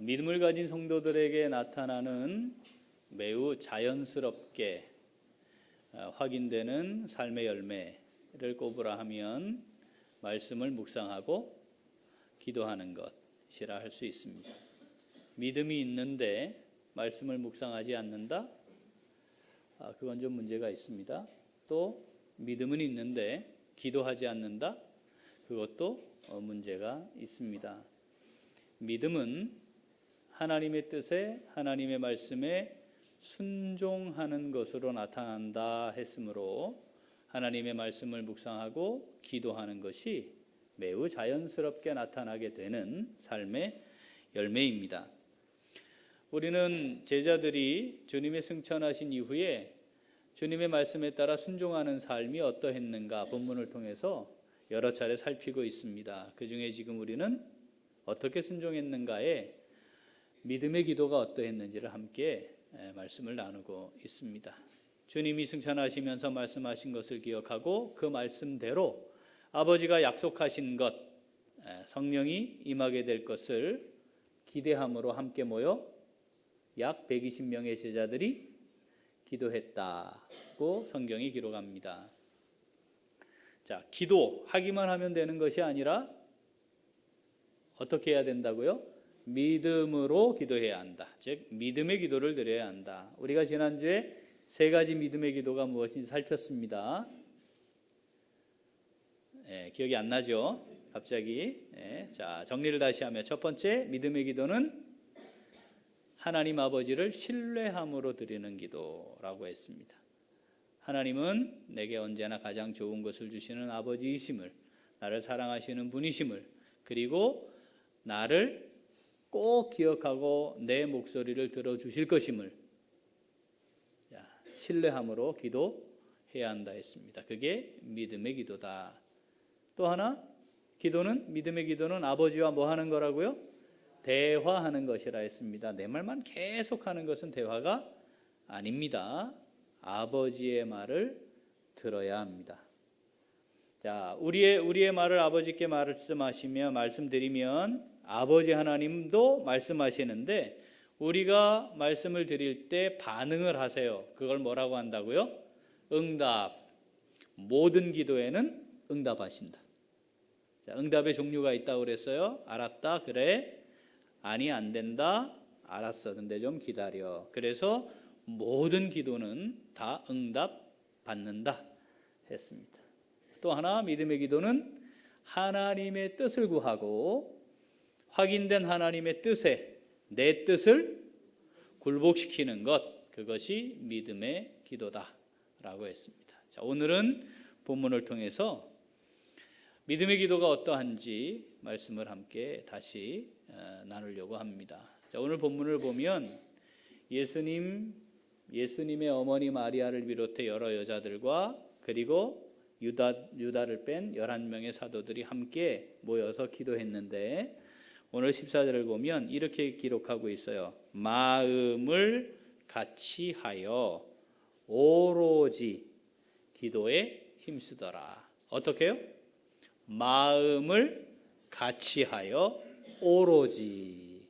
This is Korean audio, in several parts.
믿음을 가진 성도들에게 나타나는 매우 자연스럽게 확인되는 삶의 열매를 꼽으라 하면 말씀을 묵상하고 기도하는 것이라 할 수 있습니다. 믿음이 있는데 말씀을 묵상하지 않는다? 그건 좀 문제가 있습니다. 또 믿음은 있는데 기도하지 않는다? 그것도 문제가 있습니다. 믿음은 하나님의 뜻에, 하나님의 말씀에 순종하는 것으로 나타난다 했으므로 하나님의 말씀을 묵상하고 기도하는 것이 매우 자연스럽게 나타나게 되는 삶의 열매입니다. 우리는 제자들이 주님의 승천하신 이후에 주님의 말씀에 따라 순종하는 삶이 어떠했는가 본문을 통해서 여러 차례 살피고 있습니다. 그 중에 지금 우리는 어떻게 순종했는가에 믿음의 기도가 어떠했는지를 함께 말씀을 나누고 있습니다. 주님이 승천하시면서 말씀하신 것을 기억하고 그 말씀대로 아버지가 약속하신 것, 성령이 임하게 될 것을 기대함으로 함께 모여 약 120명의 제자들이 기도했다고 성경이 기록합니다. 자, 기도하기만 하면 되는 것이 아니라 어떻게 해야 된다고요? 믿음으로 기도해야 한다. 즉 믿음의 기도를 드려야 한다. 우리가 지난주에 세 가지 믿음의 기도가 무엇인지 살폈습니다. 기억이 안 나죠? 갑자기. 자, 정리를 다시 하면 첫 번째 믿음의 기도는 하나님 아버지를 신뢰함으로 드리는 기도라고 했습니다. 하나님은 내게 언제나 가장 좋은 것을 주시는 아버지이심을, 나를 사랑하시는 분이심을, 그리고 나를 꼭 기억하고 내 목소리를 들어주실 것임을 신뢰함으로 기도해야 한다 했습니다. 그게 믿음의 기도다. 또 하나, 믿음의 기도는 아버지와 뭐 하는 거라고요? 대화하는 것이라 했습니다. 내 말만 계속하는 것은 대화가 아닙니다. 아버지의 말을 들어야 합니다. 자, 우리의 말을 아버지께 말씀드리면 아버지 하나님도 말씀하시는데 우리가 말씀을 드릴 때 반응을 하세요. 그걸 뭐라고 한다고요? 응답. 모든 기도에는 응답하신다. 자, 응답의 종류가 있다고 그랬어요. 알았다. 그래. 아니, 안 된다. 알았어. 근데 좀 기다려. 그래서 모든 기도는 다 응답 받는다 했습니다. 또 하나, 믿음의 기도는 하나님의 뜻을 구하고 확인된 하나님의 뜻에 내 뜻을 굴복시키는 것, 그것이 믿음의 기도다라고 했습니다. 자, 오늘은 본문을 통해서 믿음의 기도가 어떠한지 말씀을 함께 다시 나누려고 합니다. 자, 오늘 본문을 보면 예수님의 어머니 마리아를 비롯해 여러 여자들과 그리고 유다를 뺀 11명의 사도들이 함께 모여서 기도했는데 오늘 14절을 보면 이렇게 기록하고 있어요. 마음을 같이 하여 오로지 기도에 힘쓰더라. 어떻게 해요? 마음을 같이 하여 오로지.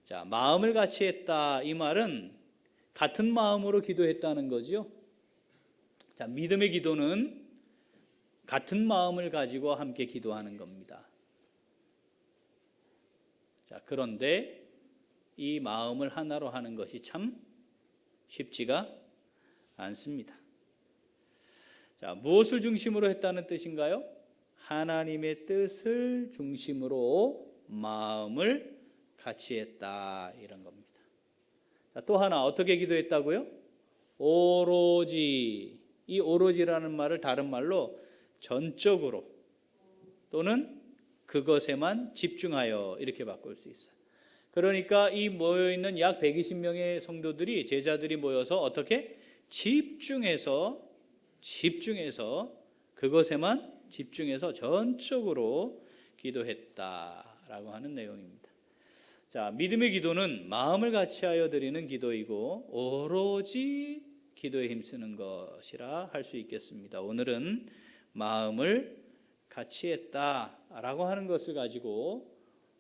자, 마음을 같이 했다. 이 말은 같은 마음으로 기도했다는 거죠. 자, 믿음의 기도는 같은 마음을 가지고 함께 기도하는 겁니다. 자, 그런데 이 마음을 하나로 하는 것이 참 쉽지가 않습니다. 자, 무엇을 중심으로 했다는 뜻인가요? 하나님의 뜻을 중심으로 마음을 같이 했다, 이런 겁니다. 자, 또 하나 어떻게 기도했다고요? 오로지. 이 오로지라는 말을 다른 말로 전적으로 또는 그것에만 집중하여 이렇게 바꿀 수 있어요. 그러니까 이 모여있는 약 120명의 성도들이, 제자들이 모여서 어떻게? 집중해서 그것에만 집중해서 전적으로 기도했다라고 하는 내용입니다. 자, 믿음의 기도는 마음을 같이 하여 드리는 기도이고 오로지 기도에 힘쓰는 것이라 할 수 있겠습니다. 오늘은 마음을 같이 했다라고 하는 것을 가지고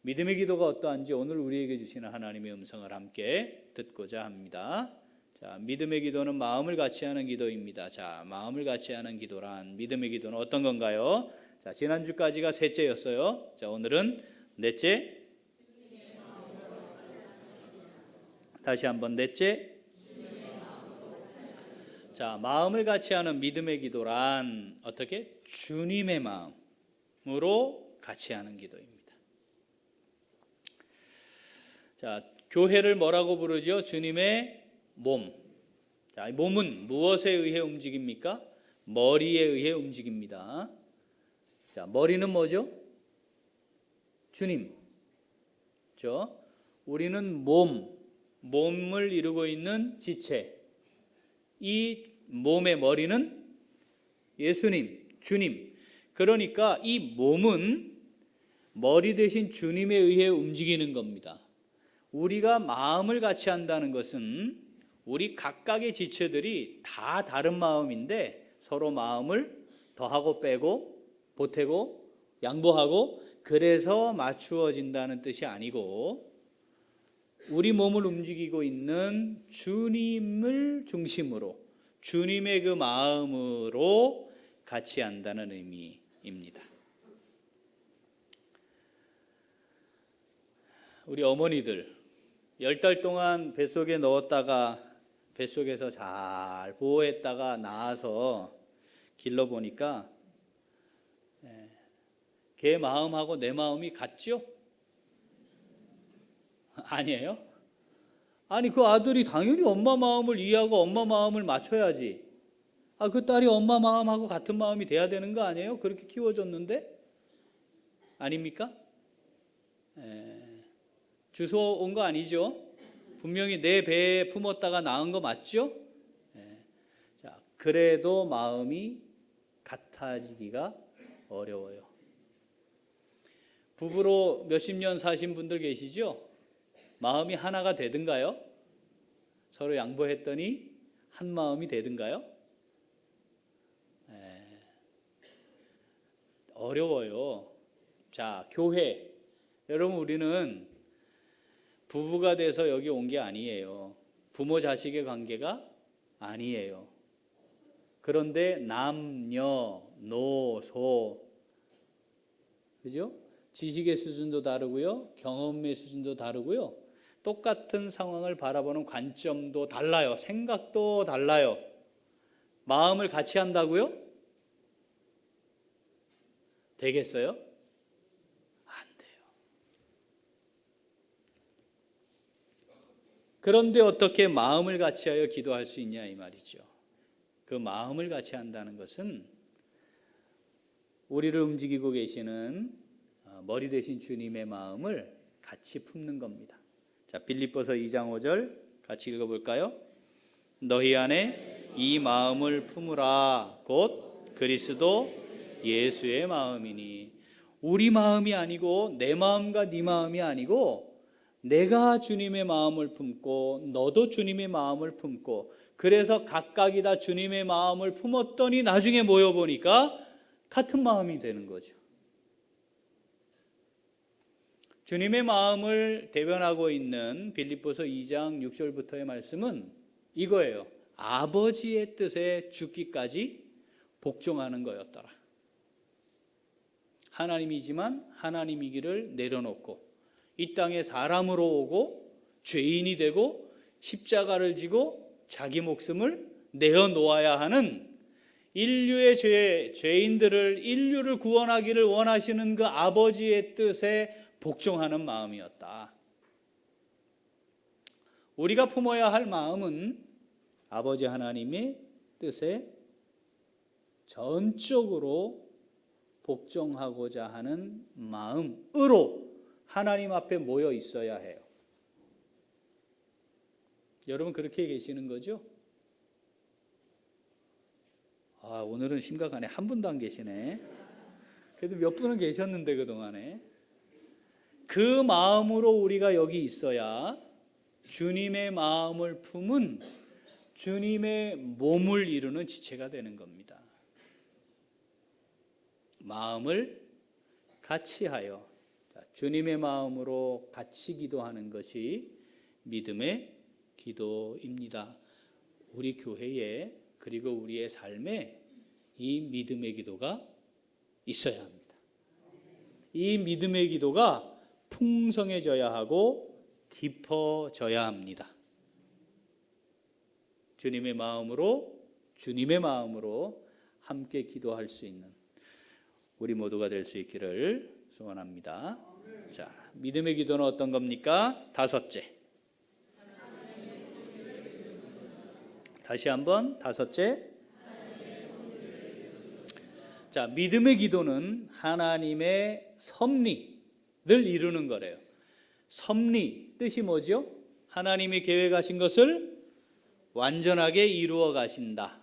믿음의 기도가 어떠한지 오늘 우리에게 주시는 하나님의 음성을 함께 듣고자 합니다. 자, 믿음의 기도는 마음을 같이 하는 기도입니다. 자, 마음을 같이 하는 기도란 믿음의 기도는 어떤 건가요? 자, 지난주까지가 셋째였어요. 자, 오늘은 넷째. 다시 한번 넷째. 자, 마음을 같이 하는 믿음의 기도란 어떻게? 주님의 마음으로 같이 하는 기도입니다. 자, 교회를 뭐라고 부르죠? 주님의 몸. 자, 몸은 무엇에 의해 움직입니까? 머리에 의해 움직입니다. 자, 머리는 뭐죠? 주님. 그렇죠? 우리는 몸을 이루고 있는 지체. 이 몸의 머리는 예수님, 주님. 그러니까 이 몸은 머리 대신 주님에 의해 움직이는 겁니다. 우리가 마음을 같이 한다는 것은 우리 각각의 지체들이 다 다른 마음인데 서로 마음을 더하고 빼고 보태고 양보하고 그래서 맞추어진다는 뜻이 아니고 우리 몸을 움직이고 있는 주님을 중심으로 주님의 그 마음으로 같이 한다는 의미입니다. 우리 어머니들 10달 동안 뱃속에 넣었다가 뱃속에서 잘 보호했다가 나와서 길러보니까 걔 마음하고 내 마음이 같죠? 아니에요? 아니 그 아들이 당연히 엄마 마음을 이해하고 엄마 마음을 맞춰야지. 그 딸이 엄마 마음하고 같은 마음이 돼야 되는 거 아니에요? 그렇게 키워줬는데? 아닙니까? 주워 온 거 아니죠? 분명히 내 배에 품었다가 낳은 거 맞죠? 자, 그래도 마음이 같아지기가 어려워요. 부부로 몇십 년 사신 분들 계시죠? 마음이 하나가 되든가요? 서로 양보했더니 한 마음이 되든가요? 어려워요. 자, 교회. 여러분 우리는 부부가 돼서 여기 온 게 아니에요. 부모 자식의 관계가 아니에요. 그런데 남녀, 노소, 그죠? 지식의 수준도 다르고요. 경험의 수준도 다르고요. 똑같은 상황을 바라보는 관점도 달라요. 생각도 달라요. 마음을 같이 한다고요? 되겠어요? 안 돼요. 그런데 어떻게 마음을 같이 하여 기도할 수 있냐 이 말이죠. 그 마음을 같이 한다는 것은 우리를 움직이고 계시는 머리 대신 주님의 마음을 같이 품는 겁니다. 자, 빌립보서 2장 5절 같이 읽어볼까요? 너희 안에 이 마음을 품으라 곧 그리스도 예수의 마음이니. 우리 마음이 아니고 내 마음과 네 마음이 아니고 내가 주님의 마음을 품고 너도 주님의 마음을 품고 그래서 각각이 다 주님의 마음을 품었더니 나중에 모여보니까 같은 마음이 되는 거죠. 주님의 마음을 대변하고 있는 빌립보서 2장 6절부터의 말씀은 이거예요. 아버지의 뜻에 죽기까지 복종하는 거였더라. 하나님이지만 하나님이기를 내려놓고 이 땅에 사람으로 오고 죄인이 되고 십자가를 지고 자기 목숨을 내어놓아야 하는 인류의 죄인들을 인류를 구원하기를 원하시는 그 아버지의 뜻에 복종하는 마음이었다. 우리가 품어야 할 마음은 아버지 하나님의 뜻에 전적으로 복종하고자 하는 마음으로 하나님 앞에 모여 있어야 해요. 여러분 그렇게 계시는 거죠? 오늘은 심각하네. 한 분도 안 계시네. 그래도 몇 분은 계셨는데 그동안에. 그 마음으로 우리가 여기 있어야 주님의 마음을 품은 주님의 몸을 이루는 지체가 되는 겁니다. 마음을 같이 하여 주님의 마음으로 같이 기도하는 것이 믿음의 기도입니다. 우리 교회에 그리고 우리의 삶에 이 믿음의 기도가 있어야 합니다. 이 믿음의 기도가 풍성해져야 하고 깊어져야 합니다. 주님의 마음으로 함께 기도할 수 있는 우리 모두가 될 수 있기를 소원합니다. 자, 믿음의 기도는 어떤 겁니까? 다섯째. 다시 한번 다섯째. 자, 믿음의 기도는 하나님의 섭리를 이루는 거래요. 섭리, 뜻이 뭐죠? 하나님이 계획하신 것을 완전하게 이루어 가신다.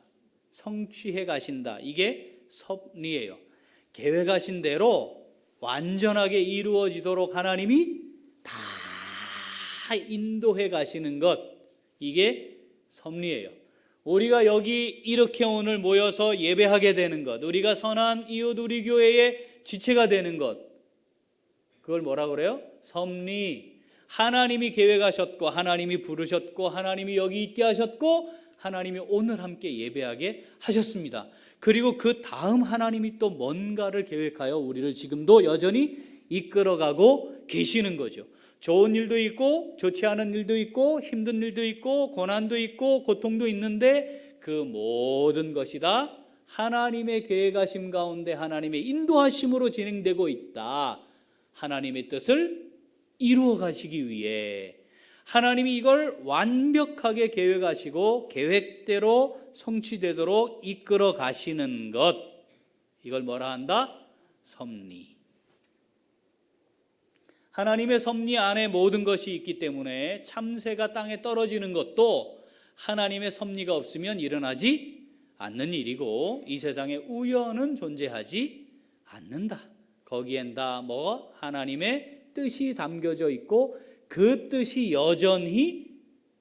성취해 가신다. 이게 섭리예요. 계획하신 대로 완전하게 이루어지도록 하나님이 다 인도해 가시는 것. 이게 섭리예요. 우리가 여기 이렇게 오늘 모여서 예배하게 되는 것, 우리가 선한 이웃 우리 교회의 지체가 되는 것, 그걸 뭐라고 그래요? 섭리. 하나님이 계획하셨고 하나님이 부르셨고 하나님이 여기 있게 하셨고 하나님이 오늘 함께 예배하게 하셨습니다. 그리고 그 다음 하나님이 또 뭔가를 계획하여 우리를 지금도 여전히 이끌어가고 계시는 거죠. 좋은 일도 있고 좋지 않은 일도 있고 힘든 일도 있고 고난도 있고 고통도 있는데 그 모든 것이 다 하나님의 계획하심 가운데 하나님의 인도하심으로 진행되고 있다. 하나님의 뜻을 이루어 가시기 위해 하나님이 이걸 완벽하게 계획하시고 계획대로 성취되도록 이끌어 가시는 것, 이걸 뭐라 한다? 섭리. 하나님의 섭리 안에 모든 것이 있기 때문에 참새가 땅에 떨어지는 것도 하나님의 섭리가 없으면 일어나지 않는 일이고 이 세상에 우연은 존재하지 않는다. 거기엔 다 뭐 하나님의 뜻이 담겨져 있고 그 뜻이 여전히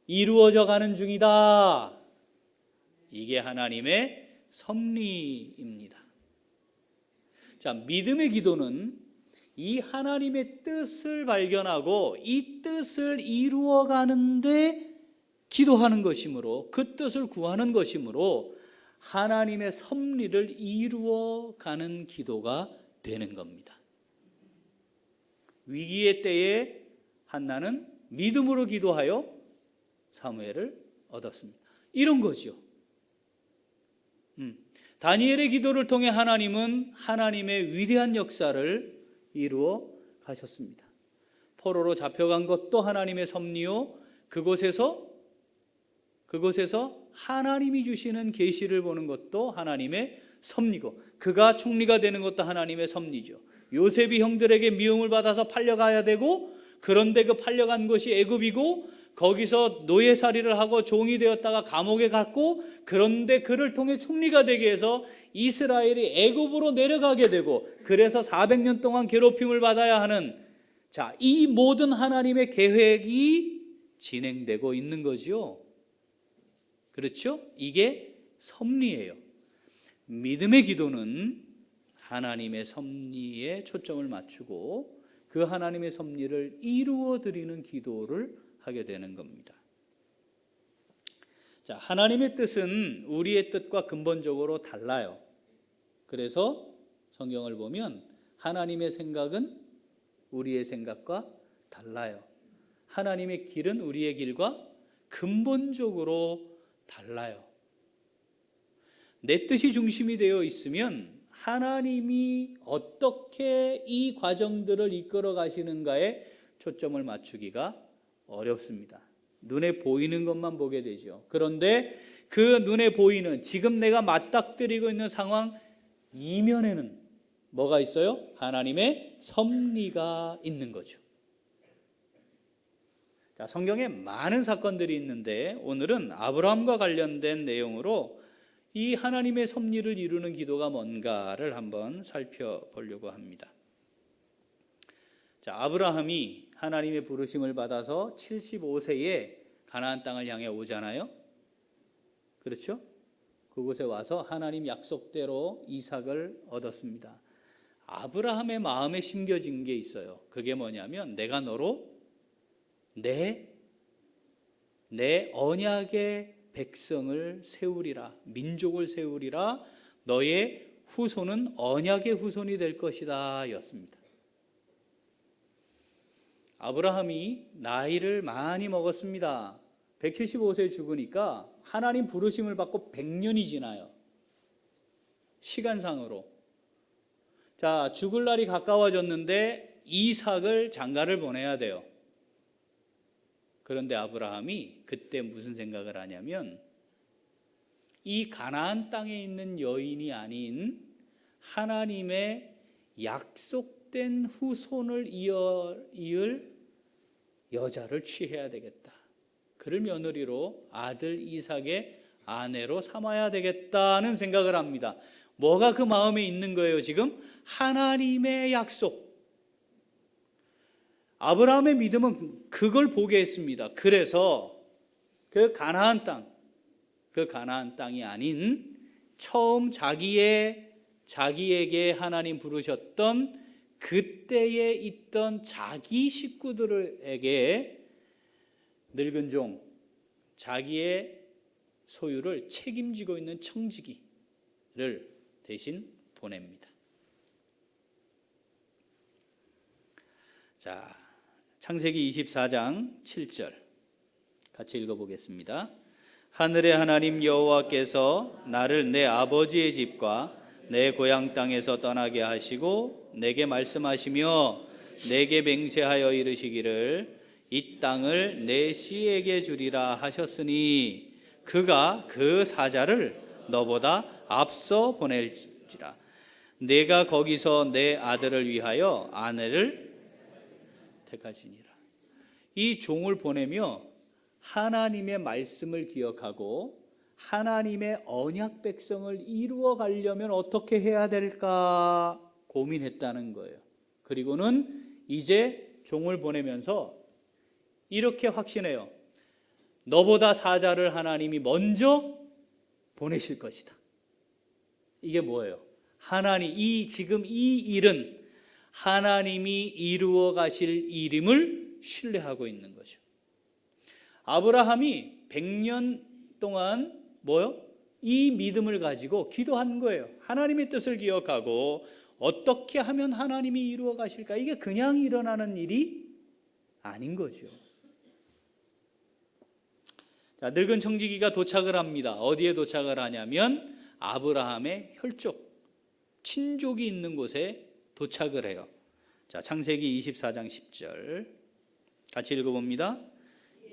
이루어져 가는 중이다. 이게 하나님의 섭리입니다. 자, 믿음의 기도는 이 하나님의 뜻을 발견하고 이 뜻을 이루어 가는데 기도하는 것이므로 그 뜻을 구하는 것이므로 하나님의 섭리를 이루어 가는 기도가 되는 겁니다. 위기의 때에 한나는 믿음으로 기도하여 사무엘을 얻었습니다. 이런 거죠. 다니엘의 기도를 통해 하나님은 하나님의 위대한 역사를 이루어 가셨습니다. 포로로 잡혀간 것도 하나님의 섭리요, 그곳에서 하나님이 주시는 계시를 보는 것도 하나님의 섭리고 그가 총리가 되는 것도 하나님의 섭리죠. 요셉이 형들에게 미움을 받아서 팔려가야 되고 그런데 그 팔려간 것이 애굽이고 거기서 노예살이를 하고 종이 되었다가 감옥에 갔고 그런데 그를 통해 총리가 되게 해서 이스라엘이 애굽으로 내려가게 되고 그래서 400년 동안 괴롭힘을 받아야 하는, 자, 이 모든 하나님의 계획이 진행되고 있는 거죠. 그렇죠? 이게 섭리예요. 믿음의 기도는 하나님의 섭리에 초점을 맞추고 그 하나님의 섭리를 이루어 드리는 기도를 하게 되는 겁니다. 자, 하나님의 뜻은 우리의 뜻과 근본적으로 달라요. 그래서 성경을 보면 하나님의 생각은 우리의 생각과 달라요. 하나님의 길은 우리의 길과 근본적으로 달라요. 내 뜻이 중심이 되어 있으면 하나님이 어떻게 이 과정들을 이끌어 가시는가에 초점을 맞추기가 어렵습니다. 눈에 보이는 것만 보게 되죠. 그런데 그 눈에 보이는 지금 내가 맞닥뜨리고 있는 상황 이면에는 뭐가 있어요? 하나님의 섭리가 있는 거죠. 자, 성경에 많은 사건들이 있는데 오늘은 아브라함과 관련된 내용으로 이 하나님의 섭리를 이루는 기도가 뭔가를 한번 살펴보려고 합니다. 자, 아브라함이 하나님의 부르심을 받아서 75세에 가나안 땅을 향해 오잖아요. 그렇죠? 그곳에 와서 하나님 약속대로 이삭을 얻었습니다. 아브라함의 마음에 심겨진 게 있어요. 그게 뭐냐면 내가 너로 내 언약의 백성을 세우리라, 민족을 세우리라, 너의 후손은 언약의 후손이 될 것이다 였습니다. 아브라함이 나이를 많이 먹었습니다. 175세에 죽으니까 하나님 부르심을 받고 100년이 지나요. 시간상으로. 자, 죽을 날이 가까워졌는데 이삭을 장가를 보내야 돼요. 그런데 아브라함이 그때 무슨 생각을 하냐면 이 가나안 땅에 있는 여인이 아닌 하나님의 약속된 후손을 이을 여자를 취해야 되겠다. 그를 며느리로 아들 이삭의 아내로 삼아야 되겠다는 생각을 합니다. 뭐가 그 마음에 있는 거예요 지금? 하나님의 약속. 아브라함의 믿음은 그걸 보게 했습니다. 그래서 그 가나안 땅이 아닌 처음 자기에게 하나님 부르셨던 그때에 있던 자기 식구들에게 늙은 종, 자기의 소유를 책임지고 있는 청지기를 대신 보냅니다. 자, 창세기 24장 7절 같이 읽어보겠습니다. 하늘의 하나님 여호와께서 나를 내 아버지의 집과 내 고향 땅에서 떠나게 하시고 내게 말씀하시며 내게 맹세하여 이르시기를 이 땅을 내 씨에게 주리라 하셨으니 그가 그 사자를 너보다 앞서 보낼지라. 내가 거기서 내 아들을 위하여 아내를 택하시니라. 이 종을 보내며 하나님의 말씀을 기억하고 하나님의 언약 백성을 이루어 가려면 어떻게 해야 될까 고민했다는 거예요. 그리고는 이제 종을 보내면서 이렇게 확신해요. 너보다 사자를 하나님이 먼저 보내실 것이다. 이게 뭐예요? 지금 이 일은 하나님이 이루어 가실 일임을 신뢰하고 있는 거죠. 아브라함이 100년 동안 이 믿음을 가지고 기도한 거예요. 하나님의 뜻을 기억하고 어떻게 하면 하나님이 이루어 가실까? 이게 그냥 일어나는 일이 아닌 거죠. 자, 늙은 청지기가 도착을 합니다. 어디에 도착을 하냐면 아브라함의 혈족, 친족이 있는 곳에 도착을 해요. 자, 창세기 24장 10절 같이 읽어봅니다.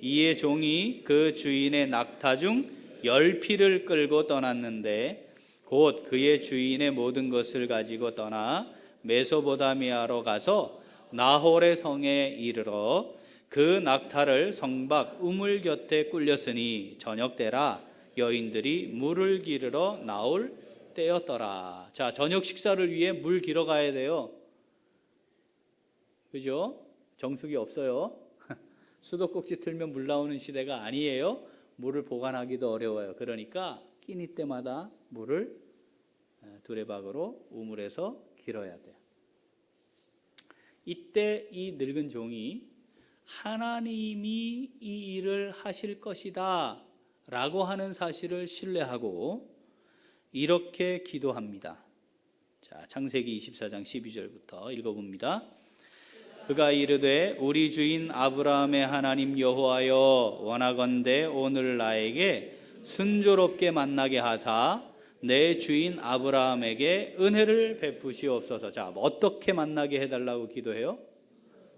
이에 종이 그 주인의 낙타 중 10피를 끌고 떠났는데 곧 그의 주인의 모든 것을 가지고 떠나 메소보다미아로 가서 나홀의 성에 이르러 그 낙타를 성 밖 우물 곁에 꿀렸으니 저녁 때라 여인들이 물을 기르러 나올 때였더라. 자, 저녁 식사를 위해 물 기러 가야 돼요. 그죠? 정수기 없어요. 수도꼭지 틀면 물 나오는 시대가 아니에요. 물을 보관하기도 어려워요. 그러니까 끼니 때마다 물을 두레박으로 우물에서 길어야 돼요. 이때 이 늙은 종이 하나님이 이 일을 하실 것이다 라고 하는 사실을 신뢰하고 이렇게 기도합니다. 자, 창세기 24장 12절부터 읽어봅니다. 그가 이르되 우리 주인 아브라함의 하나님 여호와여 원하건대 오늘 나에게 순조롭게 만나게 하사 내 주인 아브라함에게 은혜를 베푸시옵소서. 자, 어떻게 만나게 해달라고 기도해요?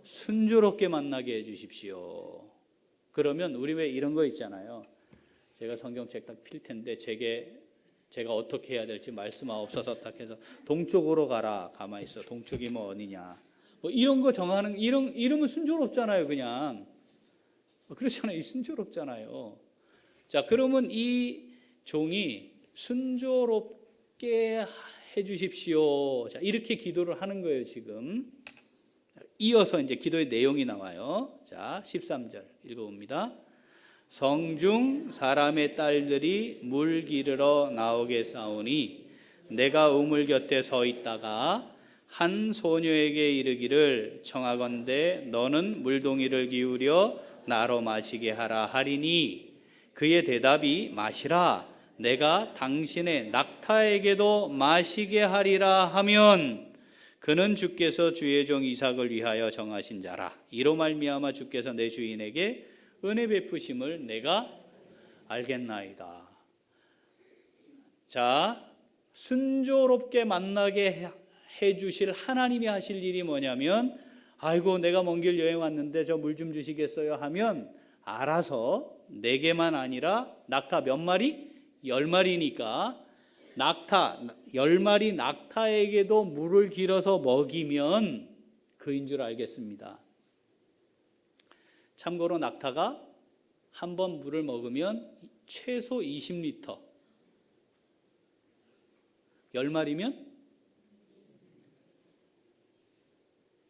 순조롭게 만나게 해주십시오. 그러면 우리 왜 이런 거 있잖아요. 제가 성경책 딱 필 텐데 제가 어떻게 해야 될지 말씀하옵소서 딱 해서 동쪽으로 가라. 가만히 있어. 동쪽이 뭐 어디냐. 뭐 이런 거 정하는 이러면 순조롭잖아요. 그냥 그렇잖아요. 순조롭잖아요. 자, 그러면 이 종이 순조롭게 해주십시오. 자, 이렇게 기도를 하는 거예요. 지금 이어서 이제 기도의 내용이 나와요. 자, 13절 읽어봅니다. 성중 사람의 딸들이 물 기르러 나오게 싸우니 내가 우물 곁에 서 있다가 한 소녀에게 이르기를 청하건대 너는 물동이를 기울여 나로 마시게 하라 하리니 그의 대답이 마시라 내가 당신의 낙타에게도 마시게 하리라 하면 그는 주께서 주의 종 이삭을 위하여 정하신 자라. 이로 말미암아 주께서 내 주인에게 은혜 베푸심을 내가 알겠나이다. 자, 순조롭게 만나게 해주실 하나님이 하실 일이 뭐냐면 아이고 내가 먼 길 여행 왔는데 저 물 좀 주시겠어요 하면 알아서 내게만 아니라 낙타 몇 마리? 10마리니까 낙타 10마리 낙타에게도 물을 길어서 먹이면 그인 줄 알겠습니다. 참고로 낙타가 한 번 물을 먹으면 최소 20리터 10마리면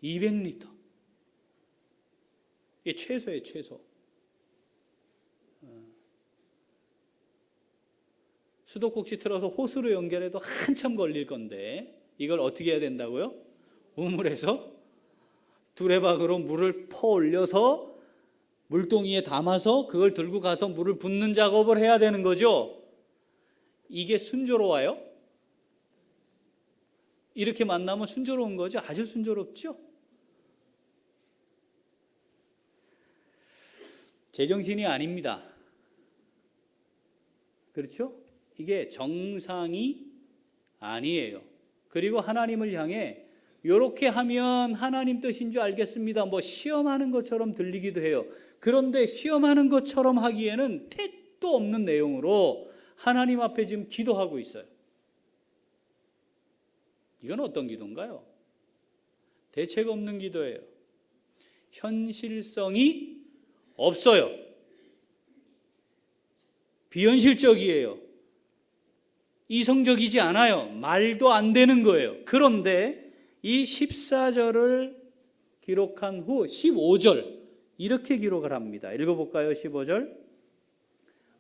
200리터 이게 최소예요 최소. 수도꼭지 틀어서 호수로 연결해도 한참 걸릴 건데 이걸 어떻게 해야 된다고요? 우물에서 두레박으로 물을 퍼 올려서 물동이에 담아서 그걸 들고 가서 물을 붓는 작업을 해야 되는 거죠. 이게 순조로워요? 이렇게 만나면 순조로운 거죠? 아주 순조롭죠? 제정신이 아닙니다. 그렇죠? 이게 정상이 아니에요. 그리고 하나님을 향해 이렇게 하면 하나님 뜻인 줄 알겠습니다. 뭐 시험하는 것처럼 들리기도 해요. 그런데 시험하는 것처럼 하기에는 택도 없는 내용으로 하나님 앞에 지금 기도하고 있어요. 이건 어떤 기도인가요? 대책 없는 기도예요. 현실성이 없어요. 비현실적이에요. 이성적이지 않아요. 말도 안 되는 거예요. 그런데 이 14절을 기록한 후 15절 이렇게 기록을 합니다. 읽어볼까요? 15절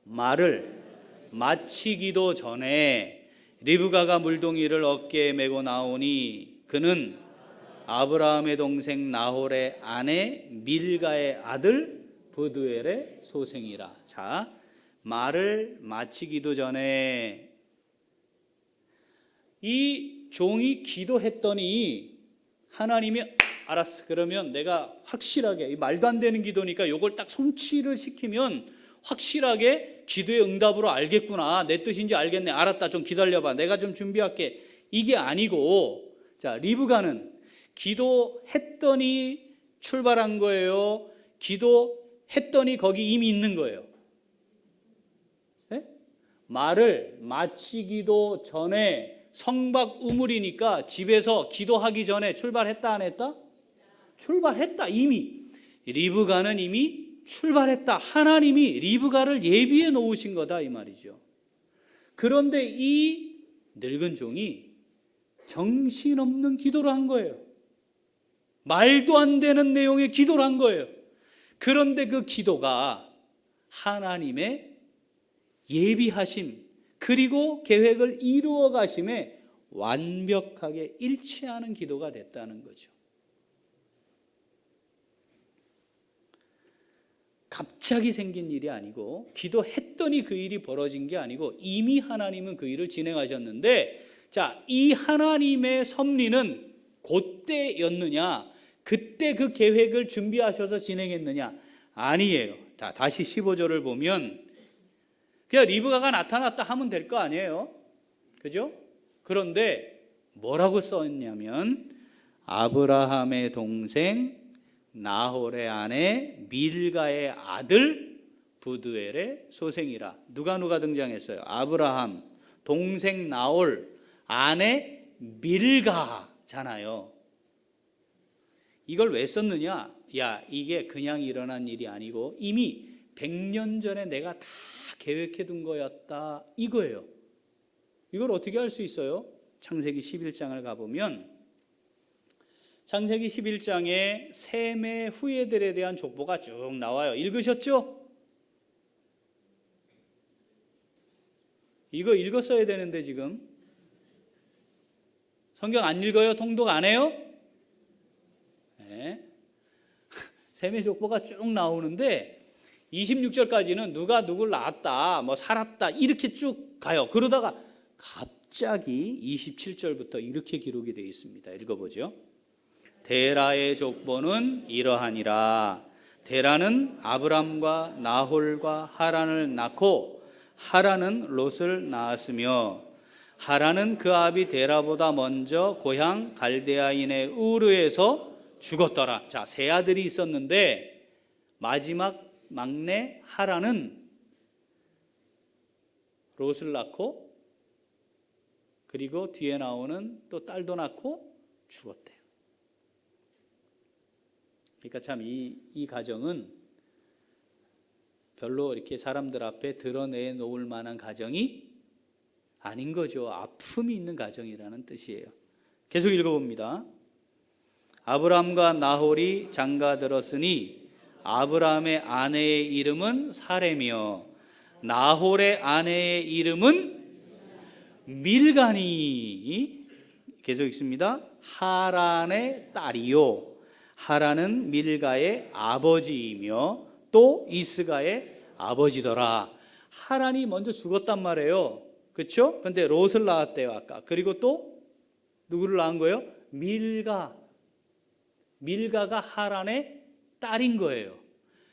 말을 마치기도 전에 리브가가 물동이를 어깨에 메고 나오니 그는 아브라함의 동생 나홀의 아내 밀가의 아들 브두엘의 소생이라. 자, 말을 마치기도 전에 이 종이 기도했더니 하나님이 알았어. 그러면 내가 확실하게 말도 안 되는 기도니까 이걸 딱 성취를 시키면 확실하게 기도의 응답으로 알겠구나. 내 뜻인지 알겠네. 알았다. 좀 기다려봐. 내가 좀 준비할게. 이게 아니고 자 리브가는 기도했더니 출발한 거예요. 기도했더니 거기 이미 있는 거예요. 네? 말을 마치기도 전에 성박 우물이니까 집에서 기도하기 전에 출발했다 안 했다? 출발했다. 이미 리브가는 이미 출발했다. 하나님이 리브가를 예비해 놓으신 거다 이 말이죠. 그런데 이 늙은 종이 정신없는 기도를 한 거예요. 말도 안 되는 내용의 기도를 한 거예요. 그런데 그 기도가 하나님의 예비하심 그리고 계획을 이루어 가심에 완벽하게 일치하는 기도가 됐다는 거죠. 갑자기 생긴 일이 아니고 기도했더니 그 일이 벌어진 게 아니고 이미 하나님은 그 일을 진행하셨는데 자, 이 하나님의 섭리는 그때였느냐? 그때 그 계획을 준비하셔서 진행했느냐? 아니에요. 다시 15절을 보면 그냥 리브가가 나타났다 하면 될 거 아니에요. 그죠? 그런데 뭐라고 썼냐면 아브라함의 동생 나홀의 아내 밀가의 아들 브두엘의 소생이라. 누가 등장했어요? 아브라함, 동생 나홀, 아내 밀가잖아요. 이걸 왜 썼느냐? 야, 이게 그냥 일어난 일이 아니고 이미 100년 전에 내가 다 계획해 둔 거였다 이거예요. 이걸 어떻게 할 수 있어요? 창세기 11장을 가보면 창세기 11장에 셈의 후예들에 대한 족보가 쭉 나와요. 읽으셨죠? 이거 읽었어야 되는데 지금 성경 안 읽어요? 통독 안 해요? 네. 셈의 족보가 쭉 나오는데 26절까지는 누가 누굴 낳았다, 뭐 살았다 이렇게 쭉 가요. 그러다가 갑자기 27절부터 이렇게 기록이 되어 있습니다. 읽어보죠. 데라의 족보는 이러하니라. 데라는 아브람과 나홀과 하란을 낳고 하란은 롯을 낳았으며 하란은 그 아비 데라보다 먼저 고향 갈대아인의 우르에서 죽었더라. 자, 세 아들이 있었는데 마지막 막내 하란은 롯을 낳고 그리고 뒤에 나오는 또 딸도 낳고 죽었대요. 그러니까 참 이 가정은 별로 이렇게 사람들 앞에 드러내놓을 만한 가정이 아닌 거죠. 아픔이 있는 가정이라는 뜻이에요. 계속 읽어봅니다. 아브람과 나홀이 장가들었으니 아브람의 아내의 이름은 사레며 나홀의 아내의 이름은 밀가니. 계속 읽습니다. 하란의 딸이요 하란은 밀가의 아버지이며 또 이스가의 아버지더라. 하란이 먼저 죽었단 말이에요. 그렇죠? 근데 롯을 낳았대요 아까. 그리고 또 누구를 낳은 거예요? 밀가가 하란의 딸인 거예요.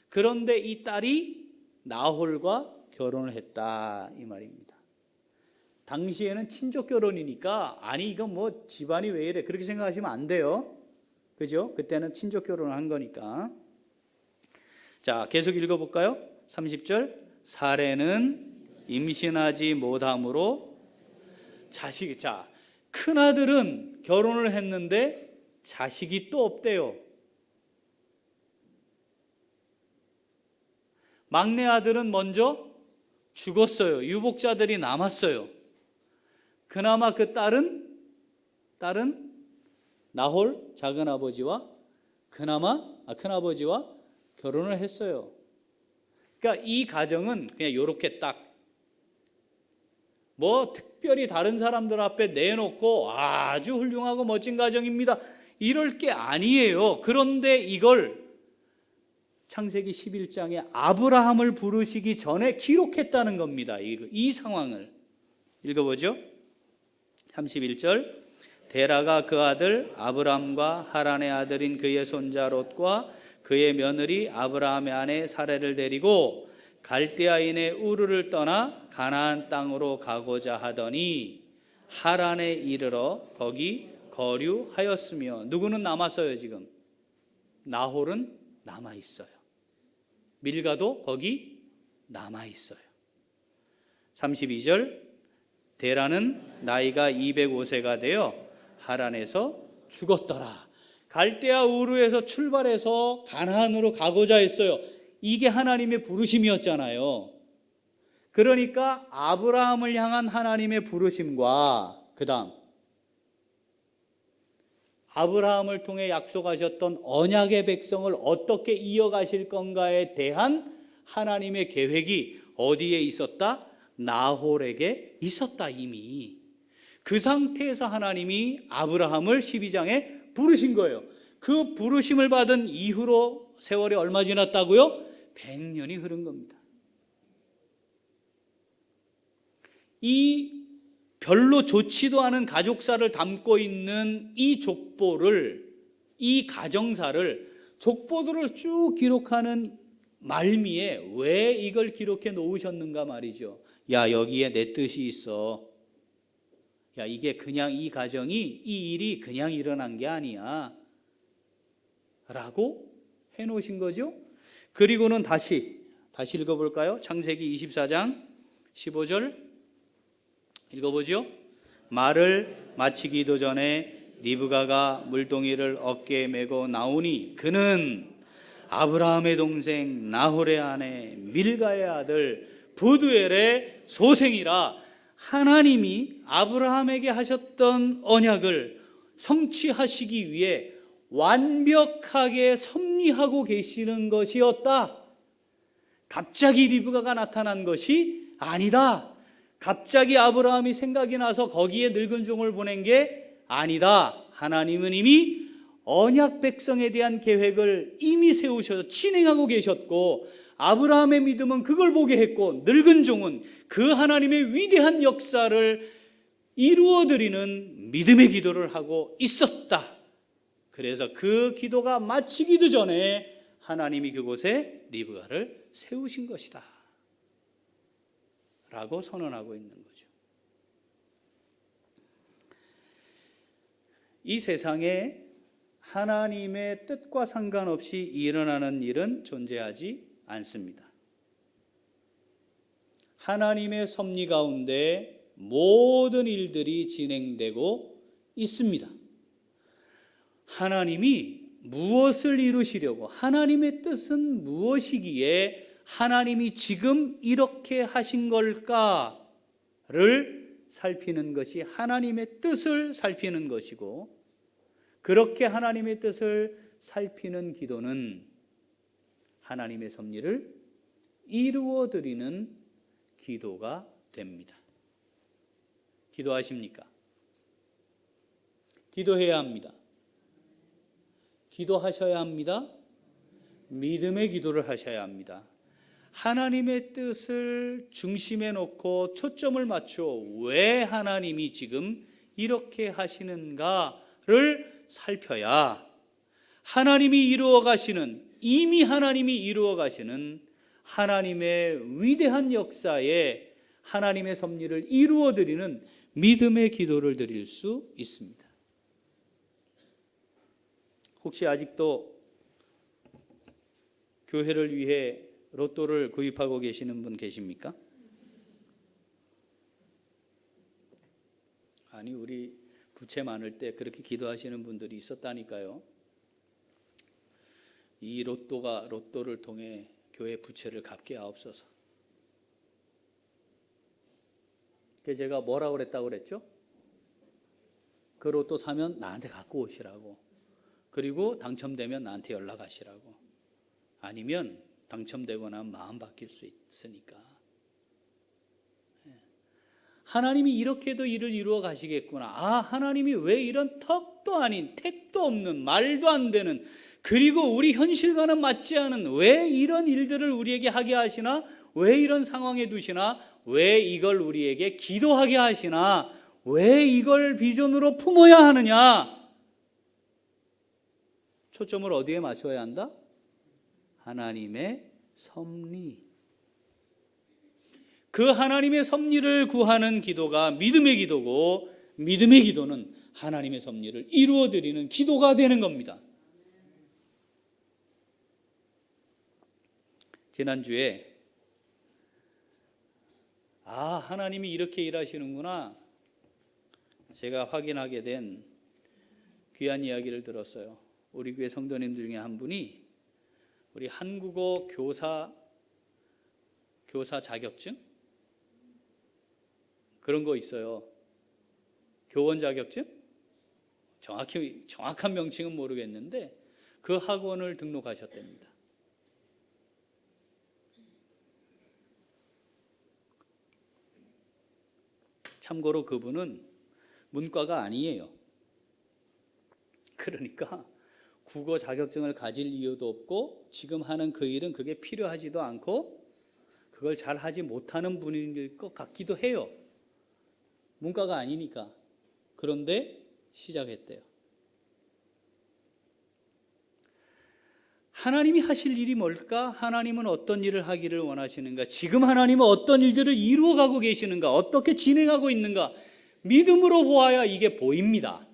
그런데 이 딸이 나홀과 결혼을 했다 이 말입니다. 당시에는 친족 결혼이니까 아니 이건 뭐 집안이 왜 이래 그렇게 생각하시면 안 돼요. 그죠? 그때는 친족 결혼을 한 거니까. 자, 계속 읽어볼까요? 30절. 사레는 임신하지 못함으로 자식이, 자, 큰아들은 결혼을 했는데 자식이 또 없대요. 막내 아들은 먼저 죽었어요. 유복자들이 남았어요. 그나마 그 딸은 나홀 작은 아버지와 큰아버지와 결혼을 했어요. 그러니까 이 가정은 그냥 이렇게 딱 뭐 특별히 다른 사람들 앞에 내놓고 아주 훌륭하고 멋진 가정입니다 이럴 게 아니에요. 그런데 이걸 창세기 11장에 아브라함을 부르시기 전에 기록했다는 겁니다. 이 상황을 읽어보죠. 31절. 데라가 그 아들 아브람과 하란의 아들인 그의 손자 롯과 그의 며느리 아브라함의 아내 사레를 데리고 갈대아인의 우르를 떠나 가나안 땅으로 가고자 하더니 하란에 이르러 거기 거류하였으며. 누구는 남았어요? 지금 나홀은 남아있어요. 밀가도 거기 남아있어요. 32절. 데라는 나이가 205세가 되어 하란에서 죽었더라. 갈대아 우르에서 출발해서 가나안으로 가고자 했어요. 이게 하나님의 부르심이었잖아요. 그러니까 아브라함을 향한 하나님의 부르심과 그 다음 아브라함을 통해 약속하셨던 언약의 백성을 어떻게 이어가실 건가에 대한 하나님의 계획이 어디에 있었다? 나홀에게 있었다. 이미 그 상태에서 하나님이 아브라함을 12장에 부르신 거예요. 그 부르심을 받은 이후로 세월이 얼마 지났다고요? 100년이 흐른 겁니다. 이 별로 좋지도 않은 가족사를 담고 있는 이 족보를, 이 가정사를, 족보들을 쭉 기록하는 말미에 왜 이걸 기록해 놓으셨는가 말이죠. 야, 여기에 내 뜻이 있어. 야, 이게 그냥 이 가정이, 이 일이 그냥 일어난 게 아니야 라고 해놓으신 거죠. 그리고는 다시 읽어볼까요? 창세기 24장 15절 읽어보죠. 말을 마치기도 전에 리브가가 물동이를 어깨에 메고 나오니 그는 아브라함의 동생 나홀의 아내 밀가의 아들 부두엘의 소생이라. 하나님이 아브라함에게 하셨던 언약을 성취하시기 위해 완벽하게 섭리하고 계시는 것이었다. 갑자기 리브가가 나타난 것이 아니다. 갑자기 아브라함이 생각이 나서 거기에 늙은 종을 보낸 게 아니다. 하나님은 이미 언약 백성에 대한 계획을 이미 세우셔서 진행하고 계셨고, 아브라함의 믿음은 그걸 보게 했고, 늙은 종은 그 하나님의 위대한 역사를 이루어드리는 믿음의 기도를 하고 있었다. 그래서 그 기도가 마치기도 전에 하나님이 그곳에 리브가를 세우신 것이다 라고 선언하고 있는 거죠. 이 세상에 하나님의 뜻과 상관없이 일어나는 일은 존재하지 않습니다. 하나님의 섭리 가운데 모든 일들이 진행되고 있습니다. 하나님이 무엇을 이루시려고, 하나님의 뜻은 무엇이기에 하나님이 지금 이렇게 하신 걸까를 살피는 것이 하나님의 뜻을 살피는 것이고, 그렇게 하나님의 뜻을 살피는 기도는 하나님의 섭리를 이루어드리는 기도가 됩니다. 기도하십니까? 기도해야 합니다. 기도하셔야 합니다. 믿음의 기도를 하셔야 합니다. 하나님의 뜻을 중심에 놓고 초점을 맞춰 왜 하나님이 지금 이렇게 하시는가를 살펴야 하나님이 이루어 가시는, 이미 하나님이 이루어 가시는 하나님의 위대한 역사에 하나님의 섭리를 이루어 드리는 믿음의 기도를 드릴 수 있습니다. 혹시 아직도 교회를 위해 로또를 구입하고 계시는 분 계십니까? 아니, 우리 부채 많을 때 그렇게 기도하시는 분들이 있었다니까요. 이 로또를 통해 교회 부채를 갚게 하옵소서. 그래서 제가 뭐라고 그랬다고 그랬죠? 그 로또 사면 나한테 갖고 오시라고. 그리고 당첨되면 나한테 연락하시라고. 아니면 당첨되고 나면 마음 바뀔 수 있으니까. 하나님이 이렇게도 일을 이루어 가시겠구나. 아, 하나님이 왜 이런 턱도 아닌, 택도 없는, 말도 안 되는, 그리고 우리 현실과는 맞지 않은 왜 이런 일들을 우리에게 하게 하시나? 왜 이런 상황에 두시나? 왜 이걸 우리에게 기도하게 하시나? 왜 이걸 비전으로 품어야 하느냐? 초점을 어디에 맞춰야 한다? 하나님의 섭리. 그 하나님의 섭리를 구하는 기도가 믿음의 기도고, 믿음의 기도는 하나님의 섭리를 이루어드리는 기도가 되는 겁니다. 지난주에 하나님이 이렇게 일하시는구나, 제가 확인하게 된 귀한 이야기를 들었어요. 우리 교회 성도님들 중에 한 분이 우리 한국어 교사 자격증? 그런 거 있어요. 교원 자격증? 정확한 명칭은 모르겠는데 그 학원을 등록하셨답니다. 참고로 그분은 문과가 아니에요. 그러니까 국어 자격증을 가질 이유도 없고, 지금 하는 그 일은 그게 필요하지도 않고, 그걸 잘 하지 못하는 분일 것 같기도 해요. 문과가 아니니까. 그런데 시작했대요. 하나님이 하실 일이 뭘까? 하나님은 어떤 일을 하기를 원하시는가? 지금 하나님은 어떤 일들을 이루어가고 계시는가? 어떻게 진행하고 있는가? 믿음으로 보아야 이게 보입니다.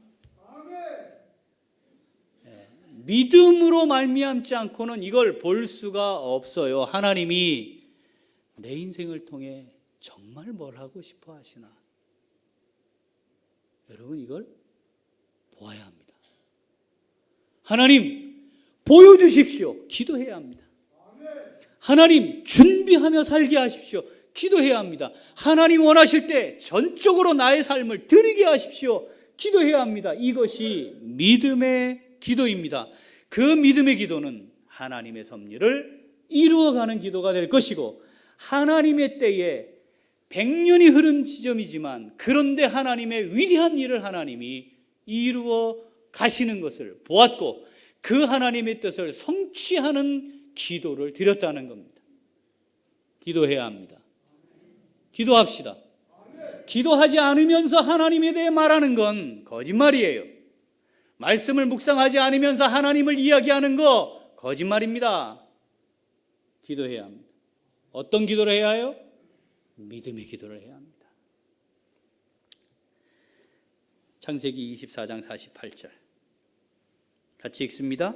믿음으로 말미암지 않고는 이걸 볼 수가 없어요. 하나님이 내 인생을 통해 정말 뭘 하고 싶어 하시나? 여러분, 이걸 보아야 합니다. 하나님 보여주십시오. 기도해야 합니다. 하나님 준비하며 살게 하십시오. 기도해야 합니다. 하나님 원하실 때 전적으로 나의 삶을 드리게 하십시오. 기도해야 합니다. 이것이 믿음의 기도입니다. 그 믿음의 기도는 하나님의 섭리를 이루어가는 기도가 될 것이고, 하나님의 때에 100년이 흐른 지점이지만 그런데 하나님의 위대한 일을 하나님이 이루어 가시는 것을 보았고 그 하나님의 뜻을 성취하는 기도를 드렸다는 겁니다. 기도해야 합니다. 기도합시다. 기도하지 않으면서 하나님에 대해 말하는 건 거짓말이에요. 말씀을 묵상하지 않으면서 하나님을 이야기하는 거 거짓말입니다. 기도해야 합니다. 어떤 기도를 해야 해요? 믿음의 기도를 해야 합니다. 창세기 24장 48절 같이 읽습니다.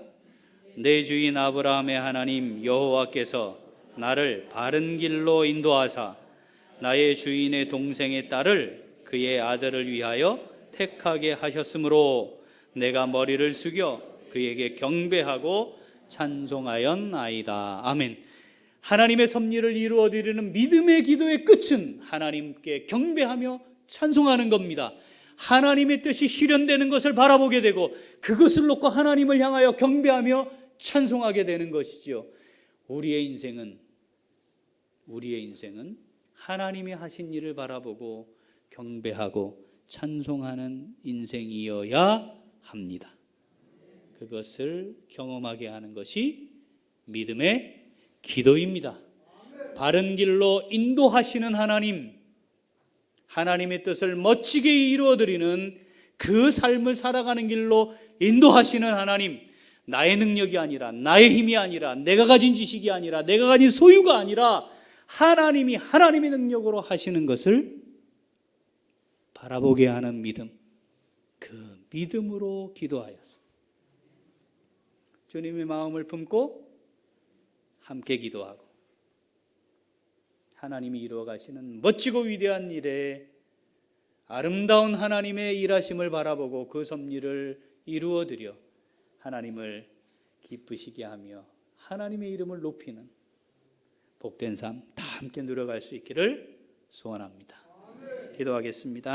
내 주인 아브라함의 하나님 여호와께서 나를 바른 길로 인도하사 나의 주인의 동생의 딸을 그의 아들을 위하여 택하게 하셨으므로 내가 머리를 숙여 그에게 경배하고 찬송하였나이다. 아멘. 하나님의 섭리를 이루어드리는 믿음의 기도의 끝은 하나님께 경배하며 찬송하는 겁니다. 하나님의 뜻이 실현되는 것을 바라보게 되고 그것을 놓고 하나님을 향하여 경배하며 찬송하게 되는 것이죠. 우리의 인생은 하나님이 하신 일을 바라보고 경배하고 찬송하는 인생이어야 합니다. 그것을 경험하게 하는 것이 믿음의 기도입니다. 바른 길로 인도하시는 하나님의 뜻을 멋지게 이루어드리는 그 삶을 살아가는 길로 인도하시는 하나님, 나의 능력이 아니라 나의 힘이 아니라 내가 가진 지식이 아니라 내가 가진 소유가 아니라 하나님이 하나님의 능력으로 하시는 것을 바라보게 하는 믿음, 그 믿음으로 기도하여서 주님의 마음을 품고 함께 기도하고 하나님이 이루어 가시는 멋지고 위대한 일에 아름다운 하나님의 일하심을 바라보고 그 섭리를 이루어드려 하나님을 기쁘시게 하며 하나님의 이름을 높이는 복된 삶 다 함께 누려갈 수 있기를 소원합니다. 기도하겠습니다.